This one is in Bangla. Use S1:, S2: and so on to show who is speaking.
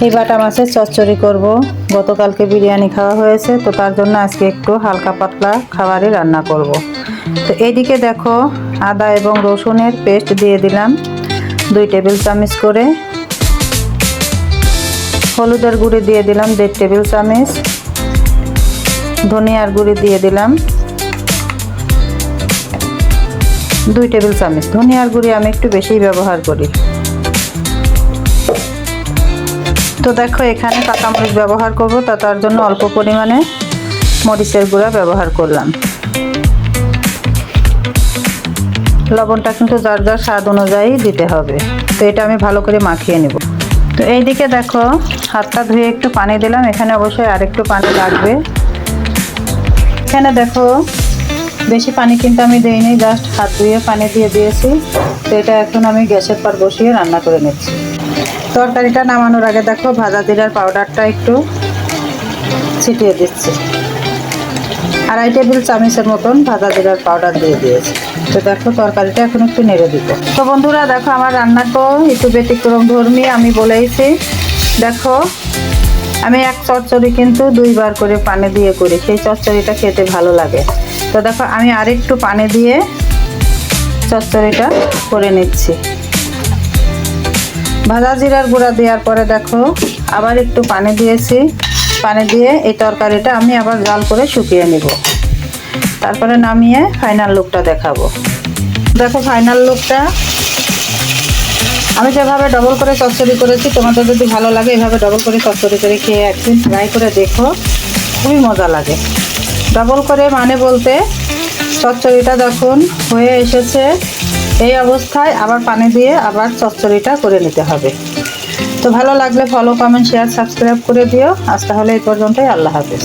S1: এই বাটা মাছের চচ্চড়ি করব। গতকালকে বিরিয়ানি খাওয়া হয়েছে, তো তার জন্য আজকে একটু হালকা পাতলা খাবারই রান্না করব। তো এইদিকে দেখো, আদা এবং রসুনের পেস্ট দিয়ে দিলাম 2 টেবিল চামচ করে। হলুদের গুঁড়ি দিয়ে দিলাম 1.5 টেবিল চামচ। ধনিয়ার গুঁড়ি দিয়ে দিলাম 2 টেবিল চামচ। ধনিয়ার গুঁড়ি আমি একটু বেশি ব্যবহার করি। তো দেখো, এখানে কাঁচামরিচ ব্যবহার করব, তার জন্য অল্প পরিমাণে মরিচের গুঁড়া ব্যবহার করলাম। লবণটা কিন্তু যার যার স্বাদ অনুযায়ী দিতে হবে। তো এটা আমি ভালো করে মাখিয়ে নেব। তো এইদিকে দেখো, হাতটা ধুয়ে একটু পানি দিলাম। এখানে অবশ্যই আরেকটু পানি লাগবে। এখানে দেখো, বেশি পানি কিন্তু আমি দেইনি, জাস্ট হাত ধুয়ে পানি দিয়ে দিয়েছি। তো এটা এখন আমি গ্যাসের পার বসিয়ে রান্না করে নিচ্ছি। তরকারিটা নামানোর আগে দেখো, ভাজা জিরার পাউডারটা একটু ছিটিয়ে দিচ্ছি। 2.5 টেবিল চামচের মতন ভাজা জিরার পাউডার দিয়ে দিয়েছি। তো দেখো, তরকারিটা এখন একটু নেড়ে দিব। তো বন্ধুরা দেখো, আমার রান্না তো একটু ব্যতিক্রম ধর্মী, আমি বলেইছি। দেখো, আমি এক চচ্চড়ি কিন্তু 2 বার করে পানি দিয়ে করি, সেই চচ্চড়িটা খেতে ভালো লাগে। তো দেখো, আমি আরেকটু পানি দিয়ে চচ্চড়িটা করে নিচ্ছি। ভাজা জিরার গুঁড়া দেওয়ার পরে দেখো, আবার একটু পানি দিয়েছি। পানি দিয়ে এই তরকারিটা আমি আবার জাল করে শুকিয়ে নেব। তারপরে নামিয়ে ফাইনাল লুকটা দেখাবো। দেখো, ফাইনাল লুকটা আমি যেভাবে ডবল করে চচ্চড়ি করেছি, তোমাদের যদি ভালো লাগে এভাবে ডবল করে চচ্চড়ি করে খেয়ে একদিন ট্রাই করে দেখো, খুবই মজা লাগে। ডবল করে মানে বলতে, চচ্চড়িটা যখন হয়ে এসেছে এই অবস্থায় আবার পানি দিয়ে আবার চচ্চড়িটা করে নিতে হবে। তো ভালো লাগলে ফলো, কমেন্ট, শেয়ার, সাবস্ক্রাইব করে দিও। আজ তাহলে এই পর্যন্তই। আল্লাহ হাফেজ।